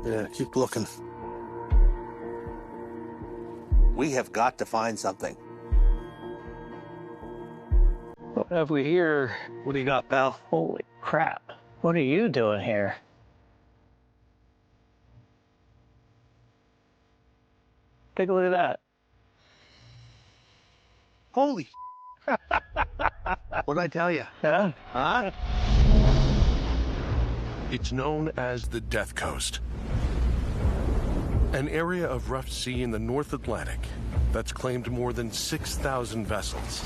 Yeah, keep looking. We have got to find something. What have we here? What do you got, pal? Holy crap. What are you doing here? Take a look at that. Holy What'd I tell you? Yeah? Huh? It's known as the Death Coast, an area of rough sea in the North Atlantic that's claimed more than 6,000 vessels,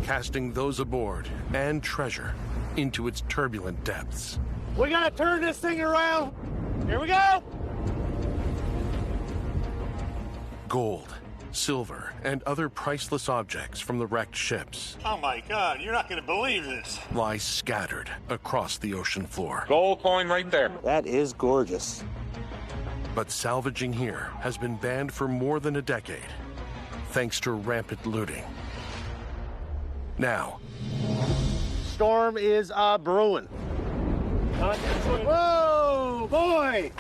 casting those aboard and treasure into its turbulent depths. We gotta turn this thing around. Here we go. Gold, silver, and other priceless objects from the wrecked ships Oh my God, you're not gonna believe this. lie scattered across the ocean floor. Gold coin right there. That is gorgeous. But salvaging here has been banned for more than a decade, thanks to rampant looting. Now, Storm is brewing. Whoa, boy!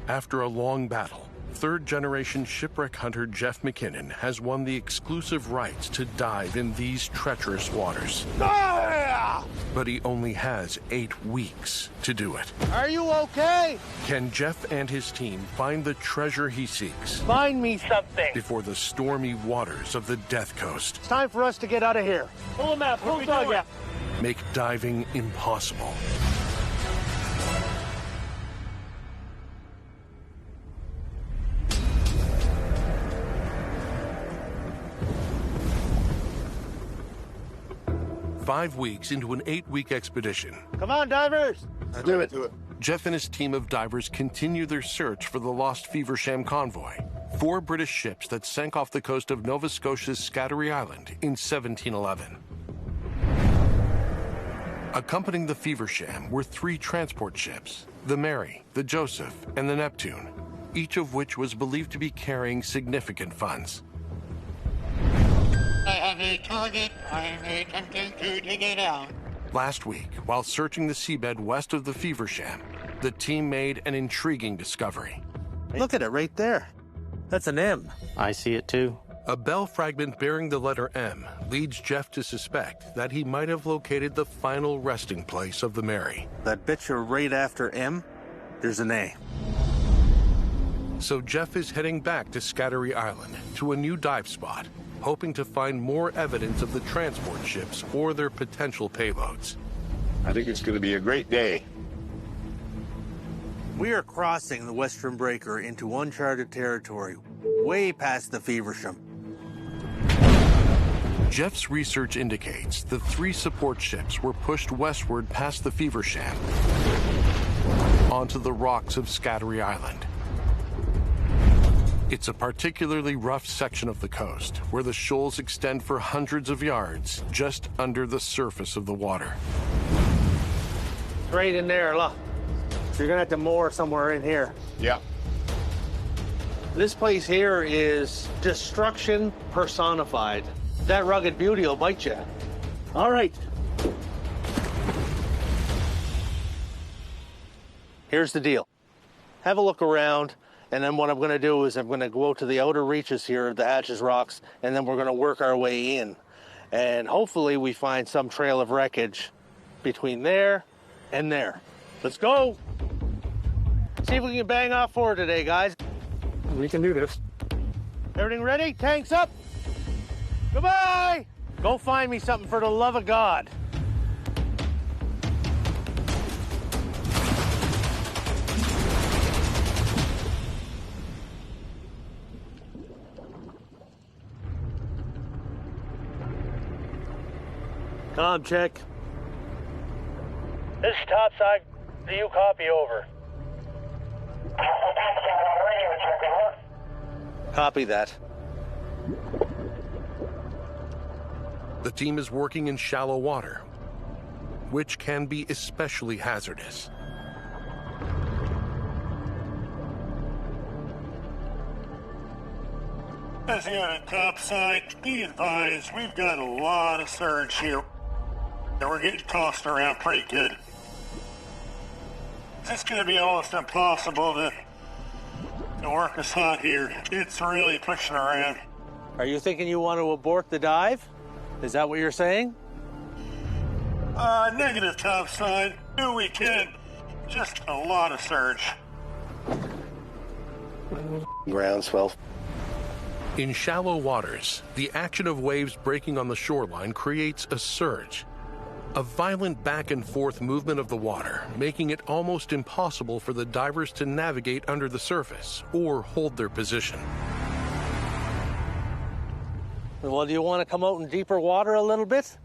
after a long battle, third-generation shipwreck hunter Jeff MacKinnon has won the exclusive rights to dive in these treacherous waters. Ah! But he only has 8 weeks to do it. Are you okay? Can Jeff and his team find the treasure he seeks Find me something. before the stormy waters of the Death Coast It's time for us to get out of here. Pull him out, pull the dog out. make diving impossible? Five weeks into an 8-week expedition, Come on, divers. Do it. Jeff and his team of divers continue their search for the lost Feversham convoy, 4 British ships that sank off the coast of Nova Scotia's Scattery Island in 1711. Accompanying the Feversham were 3 transport ships, the Mary, the Joseph, and the Neptune, each of which was believed to be carrying significant funds. I have a target. I am attempting to dig it out. Last week, while searching the seabed west of the Feversham, the team made an intriguing discovery. Look at it right there. That's an M. I see it too. A bell fragment bearing the letter M leads Jeff to suspect that he might have located the final resting place of the Mary. That picture right after M, there's an A. So Jeff is heading back to Scattery Island to a new dive spot, hoping to find more evidence of the transport ships or their potential payloads. I think it's going to be a great day. We are crossing the Western Breaker into uncharted territory, way past the Feversham. Jeff's research indicates the 3 support ships were pushed westward past the Feversham onto the rocks of Scattery Island. It's a particularly rough section of the coast where the shoals extend for hundreds of yards just under the surface of the water. Right in there, look. So you're gonna have to moor somewhere in here. Yeah. This place here is destruction personified. That rugged beauty will bite you. All right. Here's the deal. Have a look around, and then what I'm gonna do is I'm gonna go to the outer reaches here of the Hatches Rocks, and then we're gonna work our way in. And hopefully we find some trail of wreckage between there and there. Let's go. See if we can bang off forward today, guys. We can do this. Everything ready? Tanks up. Goodbye. Go find me something for the love of God. Comm check. This is topside. Do you copy over? Copy that. The team is working in shallow water, which can be especially hazardous. As the on topside, be advised, we've got a lot of surge here. And we're getting tossed around pretty good. It's going to be almost impossible to work us out here. It's really pushing around. Are you thinking you want to abort the dive? Is that what you're saying? Negative, topside. Do we can. Just a lot of surge. Groundswell. In shallow waters, the action of waves breaking on the shoreline creates a surge. A violent back and forth movement of the water, making it almost impossible for the divers to navigate under the surface or hold their position. Well, do you want to come out in deeper water a little bit?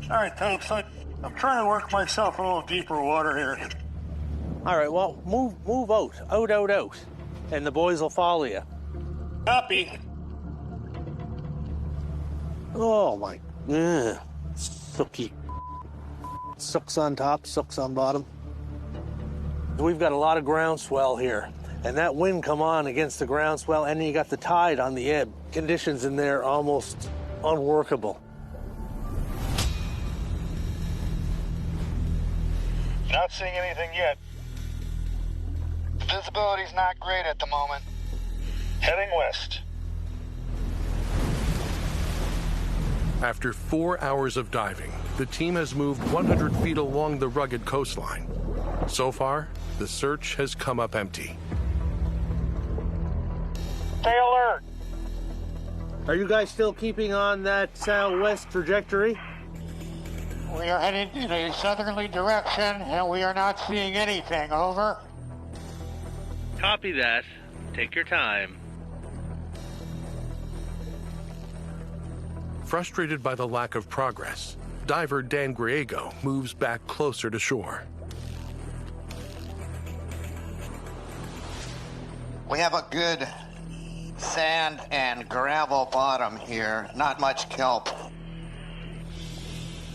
All right, topside. I'm trying to work myself a little deeper water here. All right, well, move out. Out. And the boys will follow you. Copy. Oh, my. Sooky. Sooks on top, sooks on bottom. We've got a lot of groundswell here. And that wind come on against the groundswell, and then you got the tide on the ebb. Conditions in there almost unworkable. Not seeing anything yet. The visibility's not great at the moment. Heading west. After 4 hours of diving, the team has moved 100 feet along the rugged coastline. So far, the search has come up empty. Stay alert. Are you guys still keeping on that southwest trajectory? We are headed in a southerly direction, and we are not seeing anything. Over. Copy that. Take your time. Frustrated by the lack of progress, diver Dan Griego moves back closer to shore. We have a good sand and gravel bottom here. Not much kelp.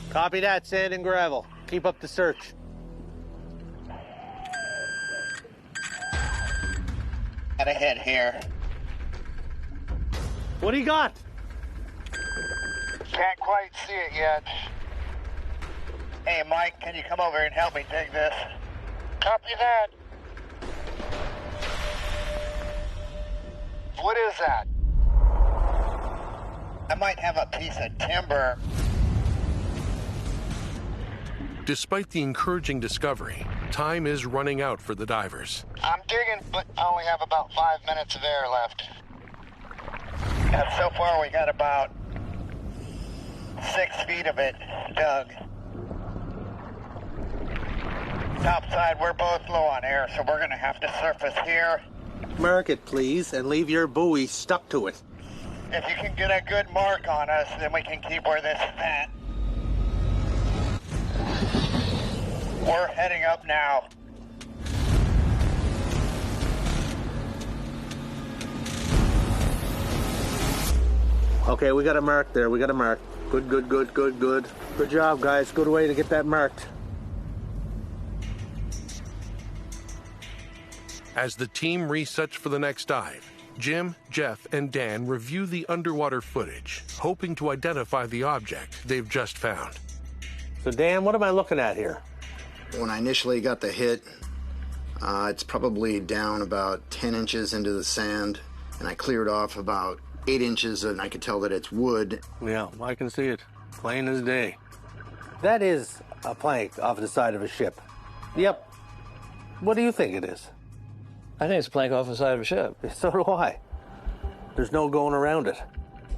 Copy that, sand and gravel. Keep up the search. Head ahead here. What do you got? Can't quite see it yet. Hey, Mike, can you come over and help me dig this? Copy that. What is that? I might have a piece of timber. Despite the encouraging discovery, time is running out for the divers. I'm digging, but I only have about 5 minutes of air left. And so far we got about 6 feet of it dug. Topside, we're both low on air, so we're gonna have to surface here. Mark it, please, and leave your buoy stuck to it. If you can get a good mark on us, then we can keep where this is at. We're heading up now. Okay, we got a mark there. We got a mark. Good. Good job, guys. Good way to get that marked. As the team resets for the next dive, Jim, Jeff, and Dan review the underwater footage, hoping to identify the object they've just found. So, Dan, what am I looking at here? When I initially got the hit, it's probably down about 10 inches into the sand, and I cleared off about 8 inches, and I could tell that it's wood. Yeah, I can see it. Plain as day. That is a plank off the side of a ship. Yep. What do you think it is? I think it's a plank off the side of a ship. So do I. There's no going around it.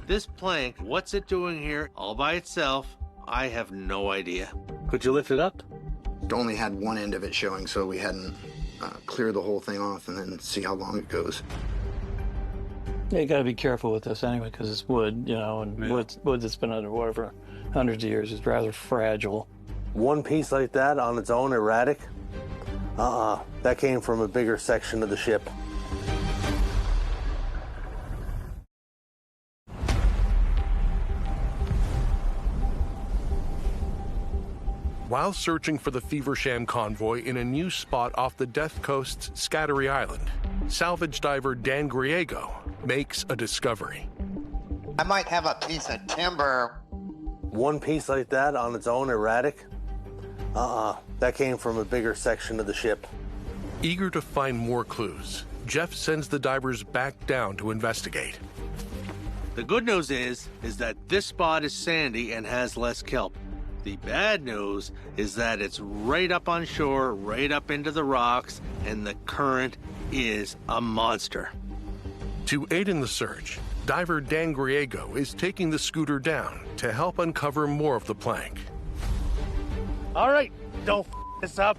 This plank, what's it doing here all by itself? I have no idea. Could you lift it up? It only had one end of it showing, so we hadn't cleared the whole thing off and then see how long it goes. Yeah, you got to be careful with this anyway, because it's wood, you know, and wood that's been underwater for hundreds of years is rather fragile. One piece like that on its own, erratic? That came from a bigger section of the ship. While searching for the Feversham convoy in a new spot off the Death Coast's Scattery Island, salvage diver Dan Griego makes a discovery. I might have a piece of timber. One piece like that on its own, erratic? That That came from a bigger section of the ship. Eager to find more clues, Jeff sends the divers back down to investigate. The good news is that this spot is sandy and has less kelp. The bad news is that it's right up on shore, right up into the rocks, and the current is a monster. To aid in the search, diver Dan Griego is taking the scooter down to help uncover more of the plank. All right, don't f this up.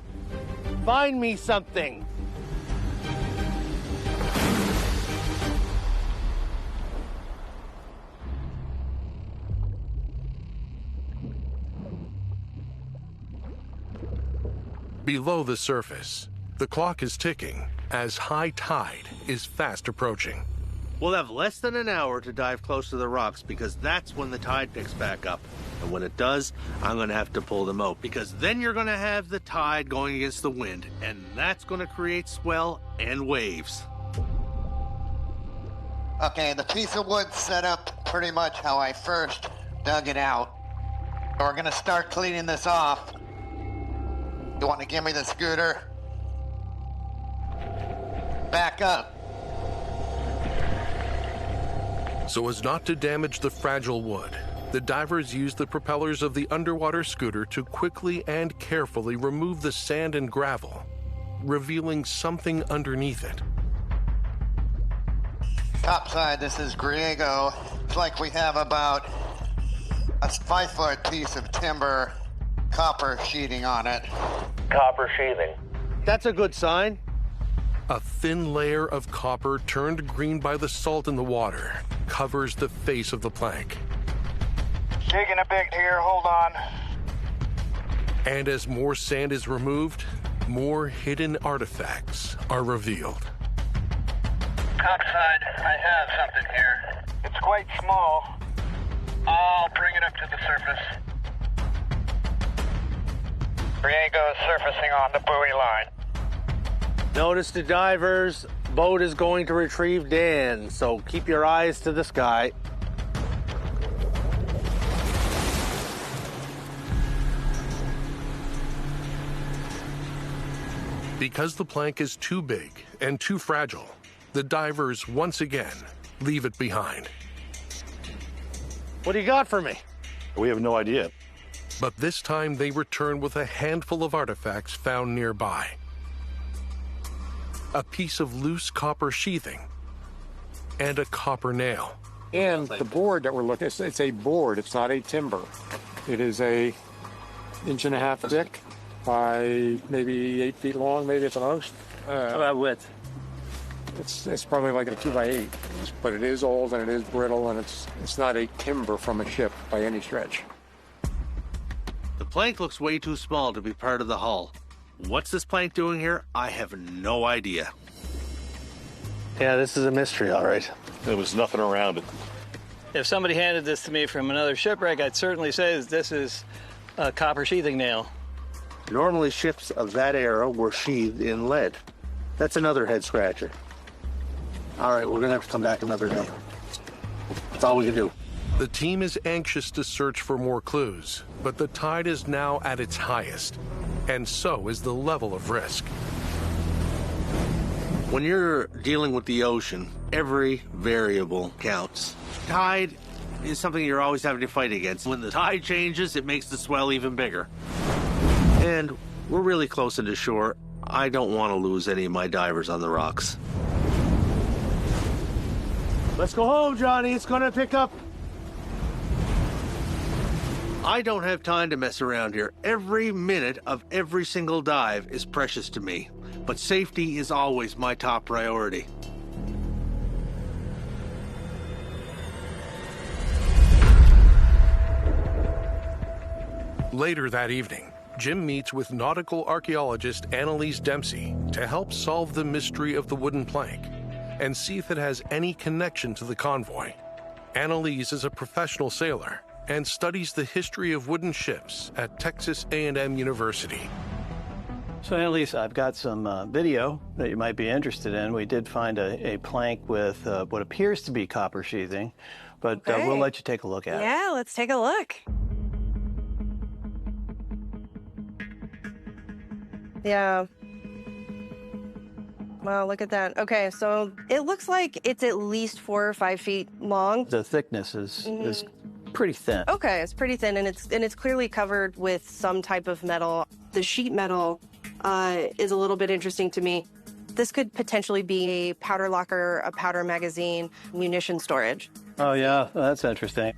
Find me something. Below the surface, the clock is ticking as high tide is fast approaching. We'll have less than an hour to dive close to the rocks because that's when the tide picks back up. And when it does, I'm going to have to pull them out because then you're going to have the tide going against the wind, and that's going to create swell and waves. Okay, the piece of wood's set up pretty much how I first dug it out. We're gonna start cleaning this off. You want to give me the scooter? Back up. So as not to damage the fragile wood, the divers use the propellers of the underwater scooter to quickly and carefully remove the sand and gravel, revealing something underneath it. Topside, this is Griego. It's like we have about a 5-foot piece of timber, copper sheeting on it. Copper sheathing. That's a good sign. A thin layer of copper turned green by the salt in the water covers the face of the plank. Digging a bit here, hold on. And as more sand is removed, more hidden artifacts are revealed. Topside, I have something here. It's quite small. I'll bring it up to the surface. Griego is surfacing on the buoy line. Notice the divers, boat is going to retrieve Dan, so keep your eyes to the sky. Because the plank is too big and too fragile, the divers once again leave it behind. What do you got for me? We have no idea. But this time they return with a handful of artifacts found nearby. A piece of loose copper sheathing and a copper nail. And the board that we're looking at, it's a board, it's not a timber. It is a 1.5 inch thick by maybe 8 feet long, maybe at the most. How about width? It's probably like a 2x8, but it is old and it is brittle, and it's not a timber from a ship by any stretch. The plank looks way too small to be part of the hull. What's this plank doing here? I have no idea. Yeah, this is a mystery, all right. There was nothing around it. If somebody handed this to me from another shipwreck, I'd certainly say that this is a copper sheathing nail. Normally ships of that era were sheathed in lead. That's another head scratcher. All right, we're gonna have to come back another day. That's all we can do. The team is anxious to search for more clues, but the tide is now at its highest, and so is the level of risk. When you're dealing with the ocean, every variable counts. Tide is something you're always having to fight against. When the tide changes, it makes the swell even bigger. And we're really close into shore. I don't want to lose any of my divers on the rocks. Let's go home, Johnny. It's going to pick up. I don't have time to mess around here. Every minute of every single dive is precious to me, but safety is always my top priority. Later that evening, Jim meets with nautical archaeologist Annalise Dempsey to help solve the mystery of the wooden plank and see if it has any connection to the convoy. Annalise is a professional sailor and studies the history of wooden ships at Texas A&M University. So, Annalise, I've got some video that you might be interested in. We did find a plank with what appears to be copper sheathing, but we'll let you take a look at it. Yeah, let's take a look. Yeah. Wow, look at that. Okay, so it looks like it's at least 4 or 5 feet long. The thickness is pretty thin. Okay, it's pretty thin, and it's clearly covered with some type of metal. The sheet metal is a little bit interesting to me. This could potentially be a powder locker, a powder magazine, munition storage. Oh, yeah, that's interesting.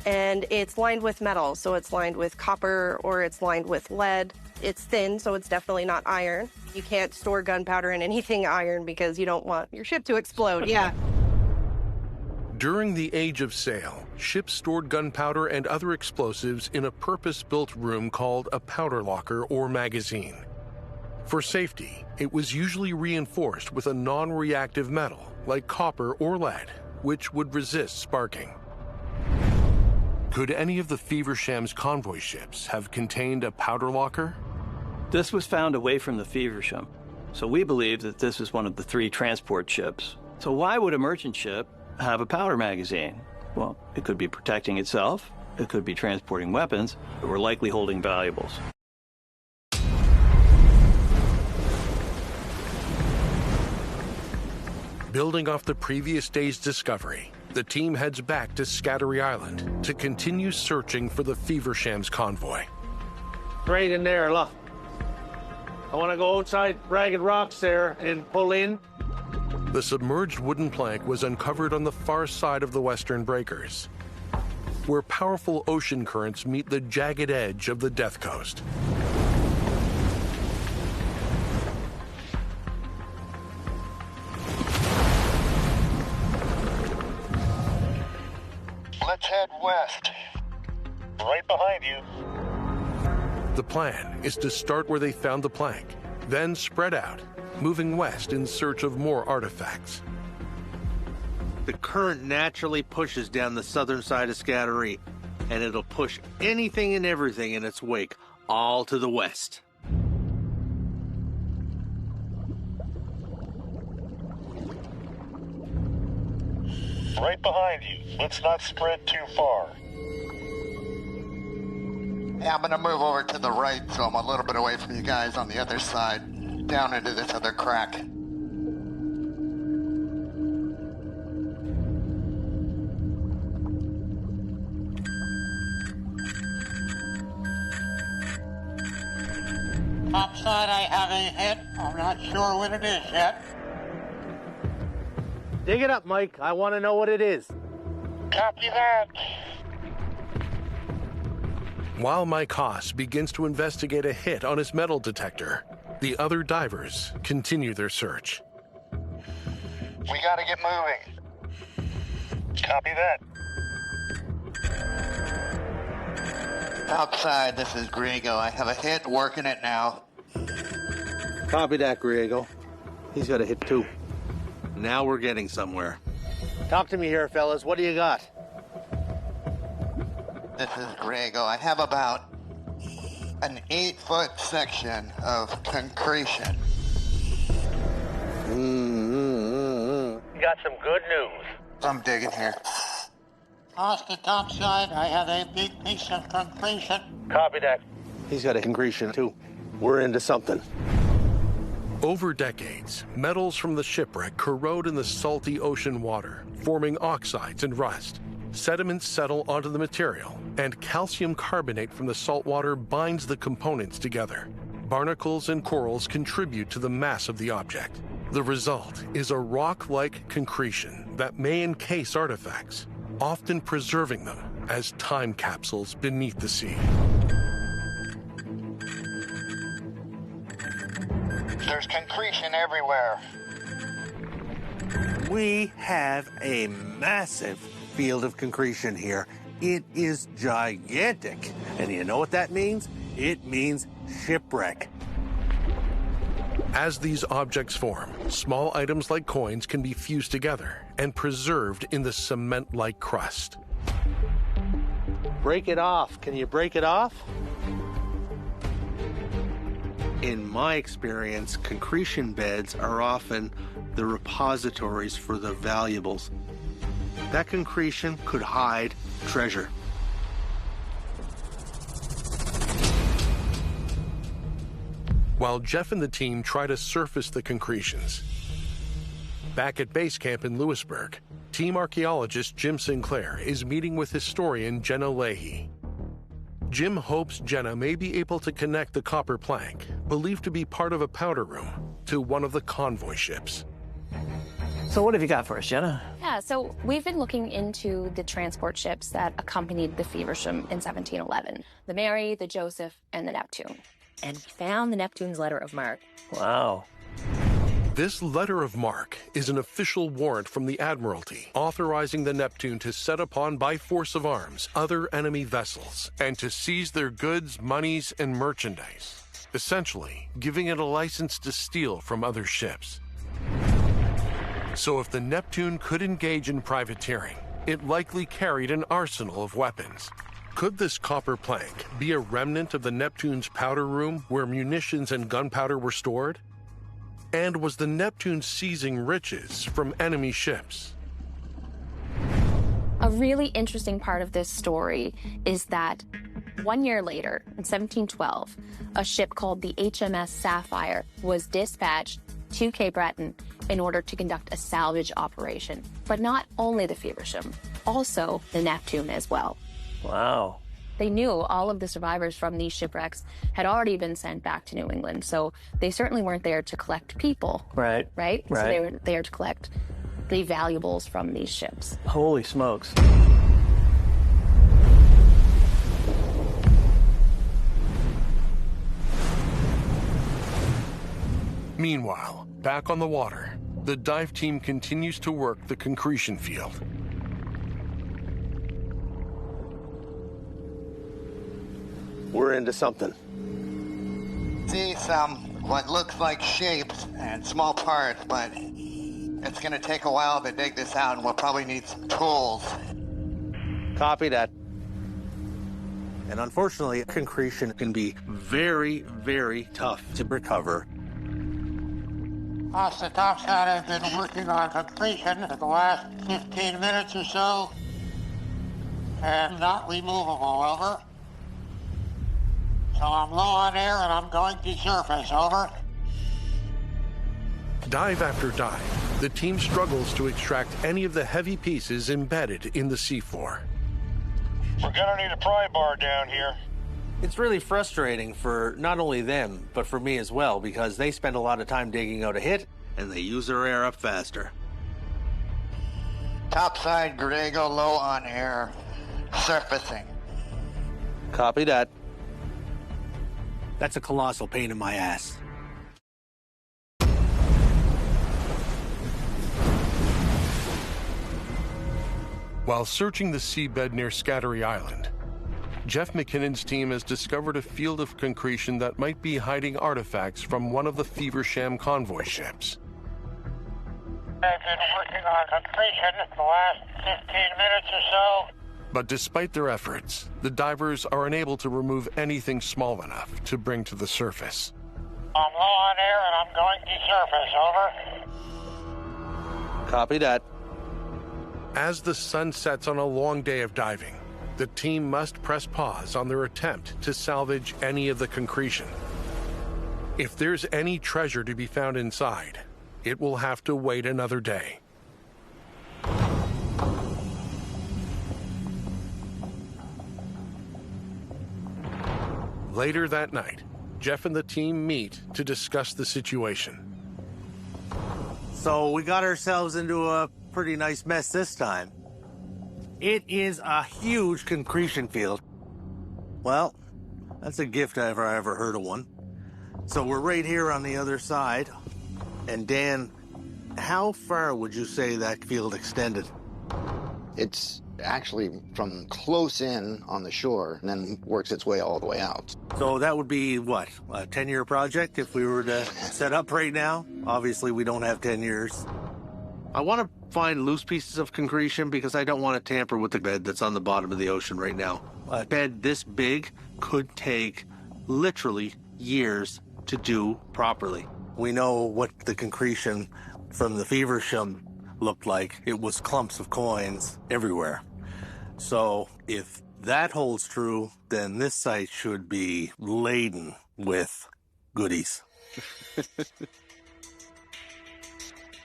And it's lined with metal, so it's lined with copper or it's lined with lead. It's thin, so it's definitely not iron. You can't store gunpowder in anything iron because you don't want your ship to explode. Yeah. During the Age of Sail, ships stored gunpowder and other explosives in a purpose-built room called a powder locker or magazine. For safety, it was usually reinforced with a non-reactive metal like copper or lead, which would resist sparking. Could any of the Feversham's convoy ships have contained a powder locker? This was found away from the Feversham, so we believe that this is one of the 3 transport ships. So why would a merchant ship have a powder magazine? Well, it could be protecting itself, it could be transporting weapons, but we're likely holding valuables. Building off the previous day's discovery, the team heads back to Scattery Island to continue searching for the Feversham's convoy. Right in there, look. I want to go outside Ragged Rocks there and pull in. The submerged wooden plank was uncovered on the far side of the Western Breakers, where powerful ocean currents meet the jagged edge of the Death Coast. Let's head west. Right behind you. The plan is to start where they found the plank, then spread out, moving west in search of more artifacts. The current naturally pushes down the southern side of Scattery, and it'll push anything and everything in its wake, all to the west. Right behind you. Let's not spread too far. Yeah, I'm gonna move over to the right so I'm a little bit away from you guys on the other side, down into this other crack. Topside, I have a hit. I'm not sure what it is yet. Dig it up, Mike. I want to know what it is. Copy that. While Mike Haas begins to investigate a hit on his metal detector, the other divers continue their search. We gotta get moving. Copy that. Outside, this is Griego. I have a hit, working it now. Copy that, Griego. He's got a hit too. Now we're getting somewhere. Talk to me here, fellas. What do you got? This is Griego. I have about an 8-foot section of concretion. Got some good news. I'm digging here. Across the topside, I have a big piece of concretion. Copy that. He's got a concretion too. We're into something. Over decades, metals from the shipwreck corrode in the salty ocean water, forming oxides and rust. Sediments settle onto the material, and calcium carbonate from the salt water binds the components together. Barnacles and corals contribute to the mass of the object. The result is a rock-like concretion that may encase artifacts, often preserving them as time capsules beneath the sea. There's concretion everywhere. We have a massive field of concretion here. It is gigantic. And you know what that means? It means shipwreck. As these objects form, small items like coins can be fused together and preserved in the cement-like crust. Break it off. Can you break it off? In my experience, concretion beds are often the repositories for the valuables. That concretion could hide treasure. while Jeff and the team try to surface the concretions. Back at base camp in Lewisburg, team archaeologist Jim Sinclair is meeting with historian Jenna Leahy. Jim hopes Jenna may be able to connect the copper plank, believed to be part of a powder room, to one of the convoy ships. So what have you got for us, Jenna? Yeah, so we've been looking into the transport ships that accompanied the Feversham in 1711. The Mary, the Joseph, and the Neptune. And we found the Neptune's letter of marque. Wow. This letter of marque is an official warrant from the Admiralty authorizing the Neptune to set upon by force of arms other enemy vessels and to seize their goods, monies, and merchandise, essentially giving it a license to steal from other ships. So if the Neptune could engage in privateering, it likely carried an arsenal of weapons. Could this copper plank be a remnant of the Neptune's powder room where munitions and gunpowder were stored? And was the Neptune seizing riches from enemy ships? A really interesting part of this story is that 1 year later, in 1712, a ship called the HMS Sapphire was dispatched to Cape Breton in order to conduct a salvage operation. But not only the Feversham, also the Neptune as well. Wow. They knew all of the survivors from these shipwrecks had already been sent back to New England, so they certainly weren't there to collect people. Right. Right? So they were there to collect the valuables from these ships. Holy smokes. Meanwhile, back on the water, the dive team continues to work the concretion field. We're into something. See some what looks like shapes and small parts, but it's gonna take a while to dig this out, and we'll probably need some tools. Copy that. And unfortunately, concretion can be very, very tough to recover. Us, the topside, have been working on completion for the last 15 minutes or so, and not removable, over. So I'm low on air and I'm going to surface, over. Dive after dive, the team struggles to extract any of the heavy pieces embedded in the seafloor. We're gonna need a pry bar down here. It's really frustrating for not only them, but for me as well, because they spend a lot of time digging out a hit, and they use their air up faster. Topside, Grego, low on air, surfacing. Copy that. That's a colossal pain in my ass. While searching the seabed near Scattery Island, Jeff MacKinnon's team has discovered a field of concretion that might be hiding artifacts from one of the Feversham convoy ships. I've been working on completion for the last 15 minutes or so. But despite their efforts, the divers are unable to remove anything small enough to bring to the surface. I'm low on air and I'm going to surface, over. Copy that. As the sun sets on a long day of diving, the team must press pause on their attempt to salvage any of the concretion. If there's any treasure to be found inside, it will have to wait another day. Later that night, Jeff and the team meet to discuss the situation. So we got ourselves into a pretty nice mess this time. It is a huge concretion field. Well, that's a gift if I ever heard of one. So we're right here on the other side. And Dan, how far would you say that field extended? It's actually from close in on the shore and then works its way all the way out. So that would be, what, a 10-year project if we were to set up right now? Obviously, we don't have 10 years. I want to find loose pieces of concretion because I don't want to tamper with the bed that's on the bottom of the ocean right now. A bed this big could take literally years to do properly. We know what the concretion from the Feversham looked like. It was clumps of coins everywhere. So if that holds true, then this site should be laden with goodies.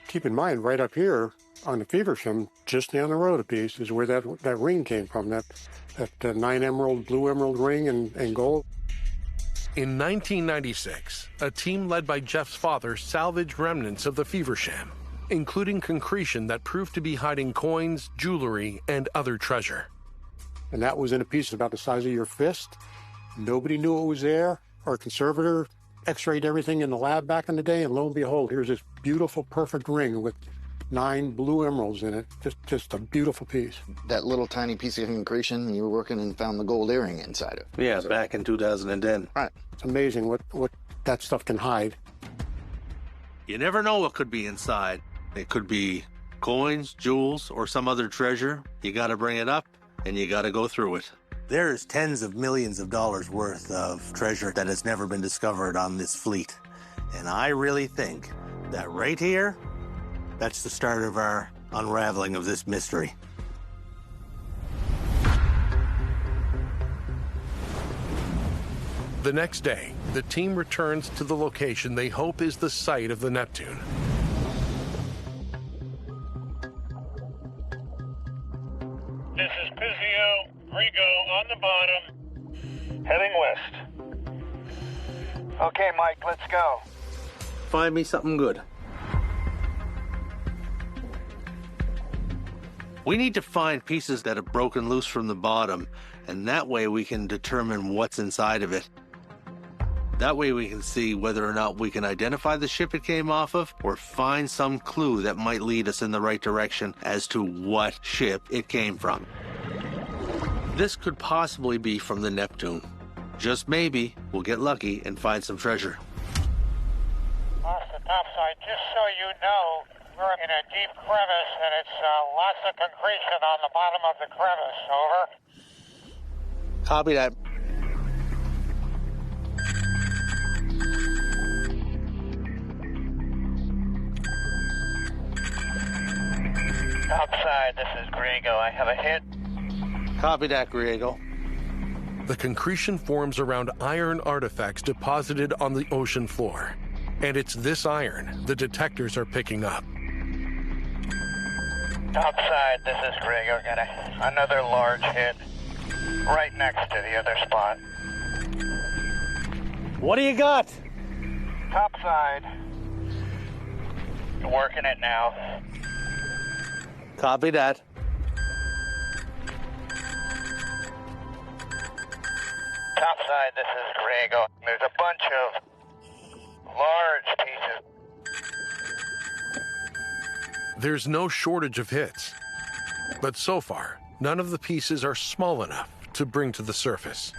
Keep in mind, right up here on the Feversham, just down the road a piece, is where that ring came from, that 9 emerald, blue emerald ring and gold. In 1996, a team led by Jeff's father salvaged remnants of the Feversham, including concretion that proved to be hiding coins, jewelry, and other treasure. And that was in a piece about the size of your fist. Nobody knew it was there. Our conservator x-rayed everything in the lab back in the day, and lo and behold, here's this beautiful, perfect ring with 9 blue emeralds in it. Just a beautiful piece. That little tiny piece of concretion, you were working and found the gold earring inside it. Yeah, back in 2010. Right. It's amazing what that stuff can hide. You never know what could be inside. It could be coins, jewels, or some other treasure. You got to bring it up, and you got to go through it. There's tens of millions of dollars worth of treasure that has never been discovered on this fleet. And I really think that right here, that's the start of our unraveling of this mystery. The next day, the team returns to the location they hope is the site of the Neptune. This is Pizio, Rigo on the bottom, heading west. Okay, Mike, let's go. Find me something good. We need to find pieces that have broken loose from the bottom, and that way we can determine what's inside of it. That way we can see whether or not we can identify the ship it came off of, or find some clue that might lead us in the right direction as to what ship it came from. This could possibly be from the Neptune. Just maybe we'll get lucky and find some treasure. Off the topside, just so you know, we're in a deep crevice, and it's lots of concretion on the bottom of the crevice. Over. Copy that. Topside, this is Griego. I have a hit. Copy that, Griego. The concretion forms around iron artifacts deposited on the ocean floor. And it's this iron the detectors are picking up. Topside, this is Griego. Got another large hit right next to the other spot. What do you got? Topside. Working it now. Copy that. Topside, this is Griego. There's a bunch of large pieces. There's no shortage of hits. But so far, none of the pieces are small enough to bring to the surface.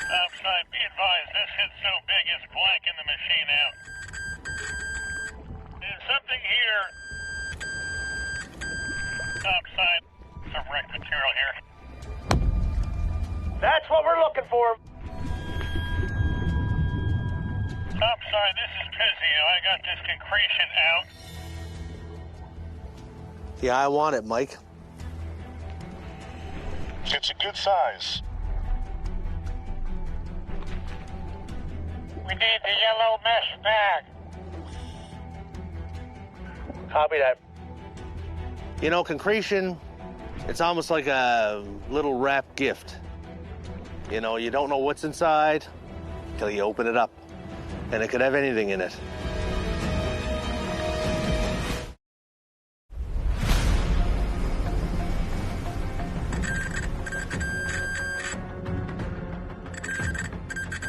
Topside, be advised, this hit's so big it's blanking the machine out. There's something here. Topside, some wrecked material here. That's what we're looking for. Topside, this is Pizio. I got this concretion out. Yeah, I want it, Mike. It's a good size. We need the yellow mesh bag. Copy that. You know, concretion, it's almost like a little wrapped gift. You know, you don't know what's inside till you open it up. And it could have anything in it.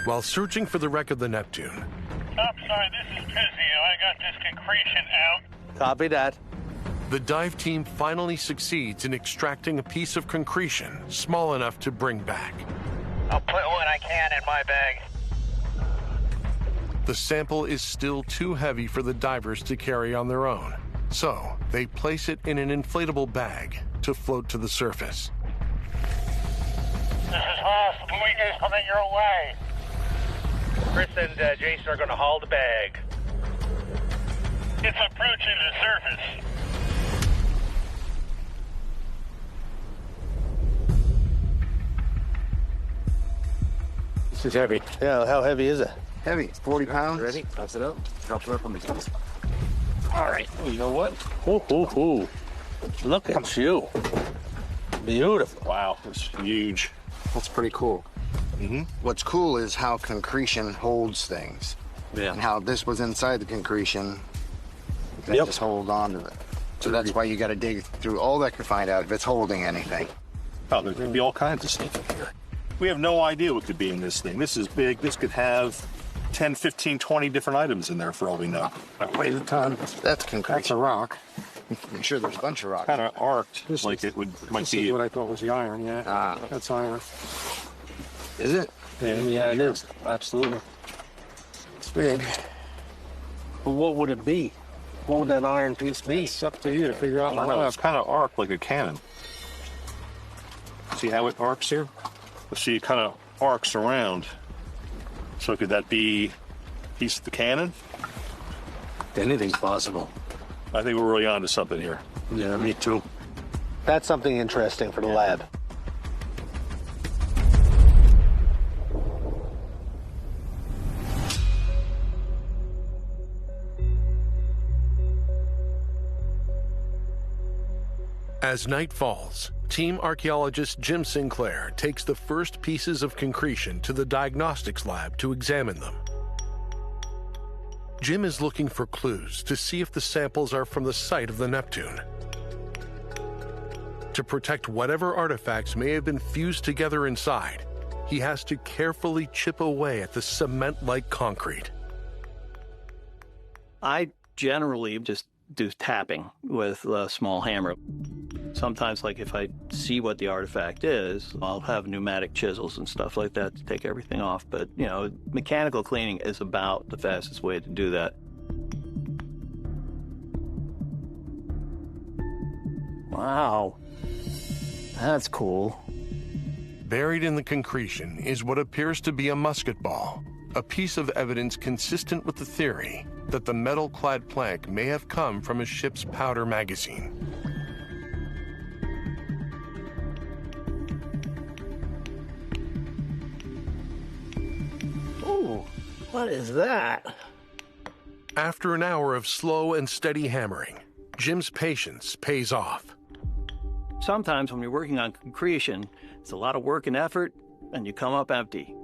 While searching for the wreck of the Neptune, Topside, this is Pizio. I got this concretion out. Copy that. the dive team finally succeeds in extracting a piece of concretion small enough to bring back. I'll put what I can in my bag. The sample is still too heavy for the divers to carry on their own, so they place it in an inflatable bag to float to the surface. This is Haas. The buoy is coming your way. Chris and Jason are going to haul the bag. It's approaching the surface. This is heavy. Yeah, how heavy is it? Heavy, 40 pounds. Ready? Pass it up. Drop it up on the gas. All right. Oh, you know what? Ooh. Look at you. Beautiful. Wow, it's huge. That's pretty cool. What's cool is how concretion holds things. Yeah. And how this was inside the concretion. They Yep. just hold on to it. So that's why you got to dig through all that to find out if it's holding anything. Oh, there could be all kinds of stuff in here. We have no idea what could be in this thing. This is big. This could have 10, 15, 20 different items in there for all we know. Weighs a ton. That's concretion. That's a rock. I'm sure there's a bunch of rocks. Kind of arced, This like is- it would might This be. is what I thought was the iron, yeah. Ah. That's iron. Is it? Yeah, it is. Absolutely. It's big. But what would it be? What would that iron piece be? It's up to you to figure out. I don't know. It's kind of arced like a cannon. See how it arcs here? See, it kind of arcs around. So could that be a piece of the cannon? Anything's possible. I think we're really onto something here. Yeah, me too. That's something interesting for the lab. As night falls, team archaeologist Jim Sinclair takes the first pieces of concretion to the diagnostics lab to examine them. Jim is looking for clues to see if the samples are from the site of the Neptune. To protect whatever artifacts may have been fused together inside, he has to carefully chip away at the cement-like concrete. I generally just do tapping with a small hammer. Sometimes, like if I see what the artifact is, I'll have pneumatic chisels and stuff like that to take everything off. But, you know, mechanical cleaning is about the fastest way to do that. Wow. That's cool. Buried in the concretion is what appears to be a musket ball, a piece of evidence consistent with the theory that the metal-clad plank may have come from a ship's powder magazine. Ooh, what is that? After an hour of slow and steady hammering, Jim's patience pays off. Sometimes when you're working on concretion, it's a lot of work and effort, and you come up empty.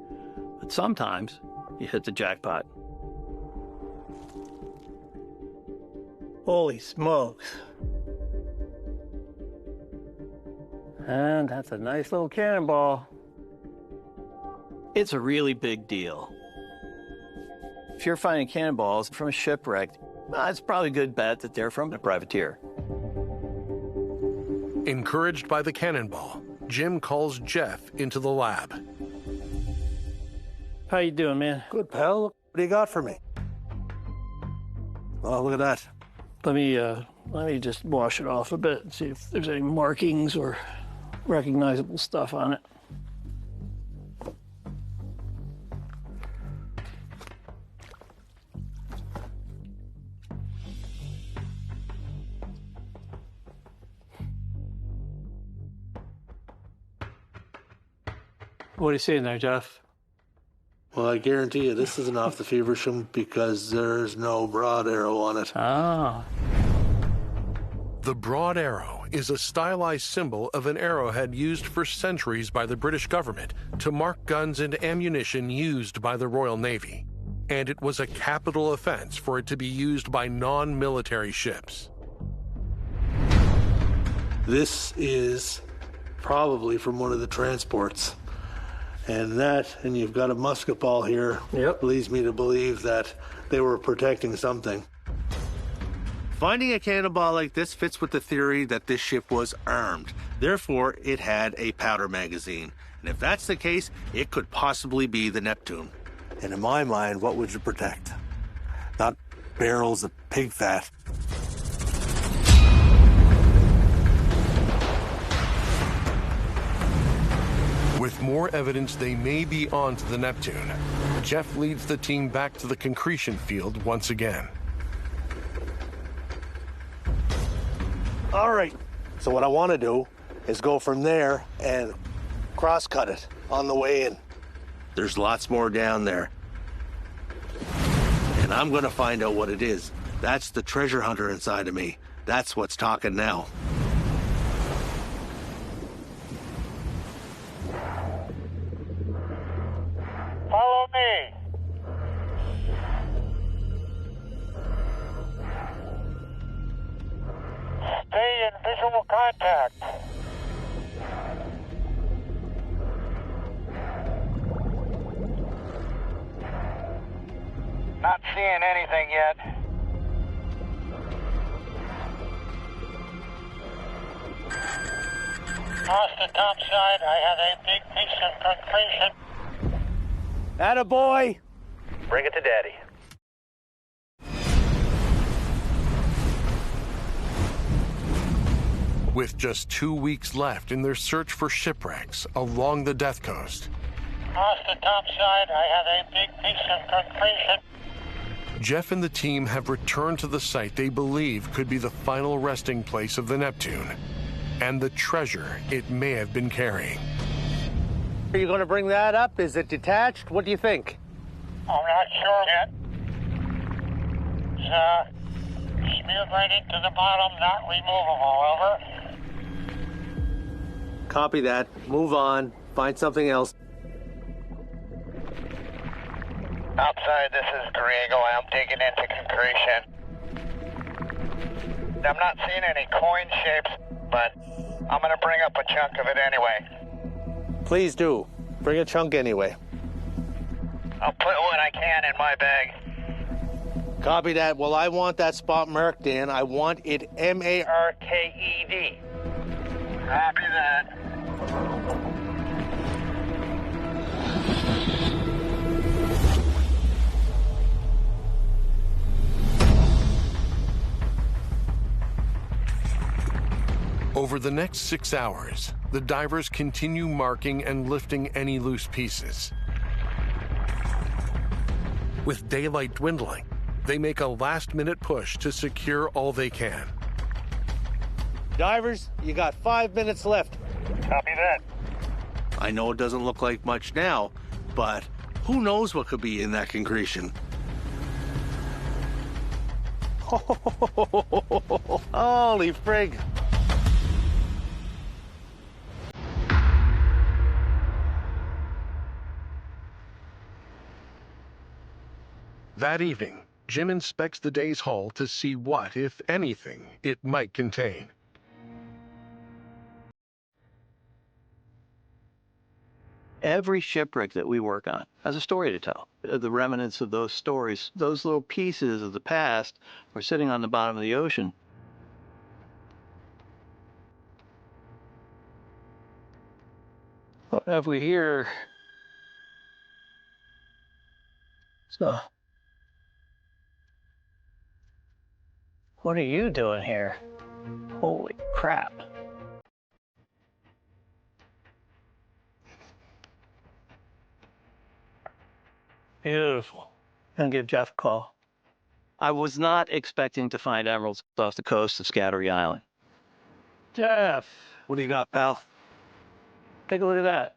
But sometimes you hit the jackpot. Holy smokes. And that's a nice little cannonball. It's a really big deal. If you're finding cannonballs from a shipwreck, it's probably a good bet that they're from a privateer. Encouraged by the cannonball, Jim calls Jeff into the lab. How you doing, man? Good, pal. What do you got for me? Oh, look at that. Let me just wash it off a bit and see if there's any markings or recognizable stuff on it. What are you saying there, Jeff? Well, I guarantee you this isn't off the Feversham because there's no broad arrow on it. Ah. The broad arrow is a stylized symbol of an arrowhead used for centuries by the British government to mark guns and ammunition used by the Royal Navy. And it was a capital offense for it to be used by non-military ships. This is probably from one of the transports. And you've got a musket ball here. Yep. Leads me to believe that they were protecting something. Finding a cannonball like this fits with the theory that this ship was armed. Therefore, it had a powder magazine. And if that's the case, it could possibly be the Neptune. And in my mind, what would you protect? Not barrels of pig fat. With more evidence they may be on to the Neptune, Jeff leads the team back to the concretion field once again. All right. So what I want to do is go from there and cross-cut it on the way in. There's lots more down there. and I'm going to find out what it is. That's the treasure hunter inside of me. That's what's talking now. Follow me. Stay in visual contact. Not seeing anything yet. Off the top side, I have a big piece of concretion. Attaboy! Bring it to Daddy. With just 2 weeks left in their search for shipwrecks along the Death Coast, Off the top side, I have a big piece of concretion. Jeff and the team have returned to the site they believe could be the final resting place of the Neptune and the treasure it may have been carrying. Are you going to bring that up? Is it detached? What do you think? I'm not sure yet. It's smeared right into the bottom, not removable, over. Copy that. Move on. Find something else. Outside, this is Griego. I'm digging into concretion. I'm not seeing any coin shapes, but I'm going to bring up a chunk of it anyway. Please do. Bring a chunk anyway. I'll put what I can in my bag. Copy that. Well, I want that spot marked, Dan. I want it M-A-R-K-E-D. Copy that. Over the next 6 hours, the divers continue marking and lifting any loose pieces. With daylight dwindling, they make a last-minute push to secure all they can. Divers, you got 5 minutes left. Copy that. I know it doesn't look like much now, but who knows what could be in that concretion? Holy frig. That evening, Jim inspects the day's haul to see what, if anything, it might contain. Every shipwreck that we work on has a story to tell. The remnants of those stories, those little pieces of the past, are sitting on the bottom of the ocean. What have we here? So, what are you doing here? Holy crap. Beautiful. Gonna give Jeff a call. I was not expecting to find emeralds off the coast of Scattery Island. Jeff, What do you got, pal? take a look at that.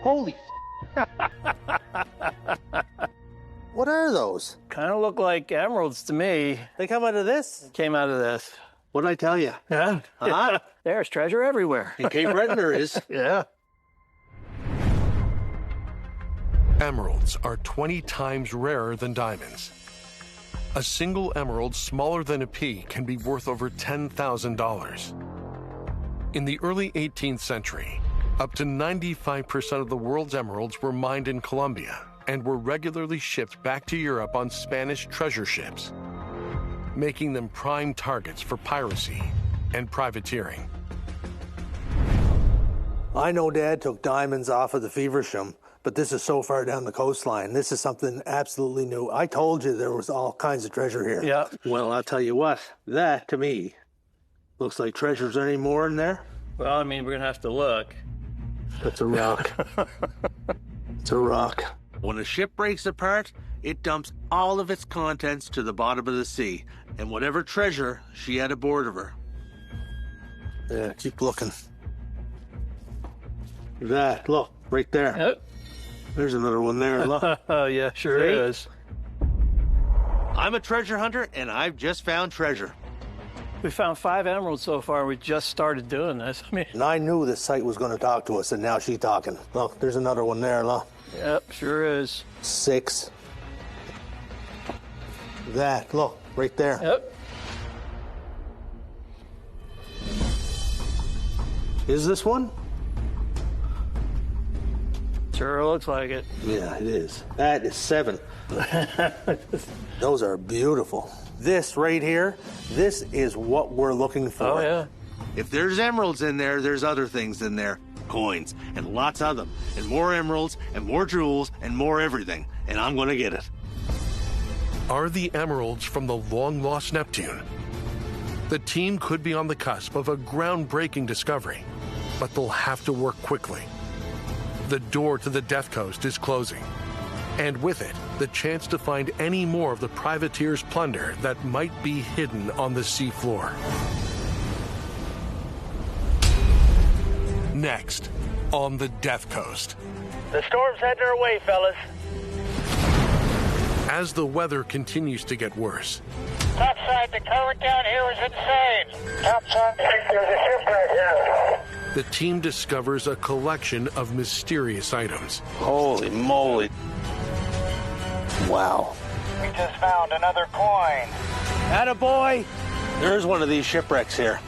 Holy. What are those? Kind of look like emeralds to me. They come out of this? Came out of this. What'd I tell you? Yeah. Huh? There's treasure everywhere. In Cape Breton there is. Yeah. Emeralds are 20 times rarer than diamonds. A single emerald smaller than a pea can be worth over $10,000. In the early 18th century, up to 95% of the world's emeralds were mined in Colombia and were regularly shipped back to Europe on Spanish treasure ships, making them prime targets for piracy and privateering. I know Dad took diamonds off of the Feversham, but this is so far down the coastline. This is something absolutely new. I told you there was all kinds of treasure here. Yeah. Well, I'll tell you what, that to me looks like treasure's any more in there. Well, I mean, we're gonna have to look. It's a rock. It's a rock. When a ship breaks apart, it dumps all of its contents to the bottom of the sea, and whatever treasure she had aboard of her. Yeah, keep looking. That, look, right there. Yep. There's another one there. Look. Oh, yeah, sure See? is. I'm a treasure hunter, and I've just found treasure. We found 5 emeralds so far. We just started doing this. I mean, And I knew this site was going to talk to us, and now she's talking. Look, there's another one there. Look. yep, sure is. 6. That. Look, right there. Yep. Is this one? Sure looks like it. Yeah, it is. That is 7. Those are beautiful. This right here, this is what we're looking for. Oh, yeah. If there's emeralds in there, there's other things in there. Coins, and lots of them. And more emeralds, and more jewels, and more everything. And I'm going to get it. Are the emeralds from the long-lost Neptune? The team could be on the cusp of a groundbreaking discovery, but they'll have to work quickly. The door to the Death Coast is closing, and with it, the chance to find any more of the privateer's plunder that might be hidden on the seafloor. Next, on the Death Coast. The storm's heading our way, fellas. As the weather continues to get worse, Topside, the current down here is insane. Topside, there's a shipwreck here. the team discovers a collection of mysterious items. Holy moly. Wow. We just found another coin. Attaboy! There's one of these shipwrecks here.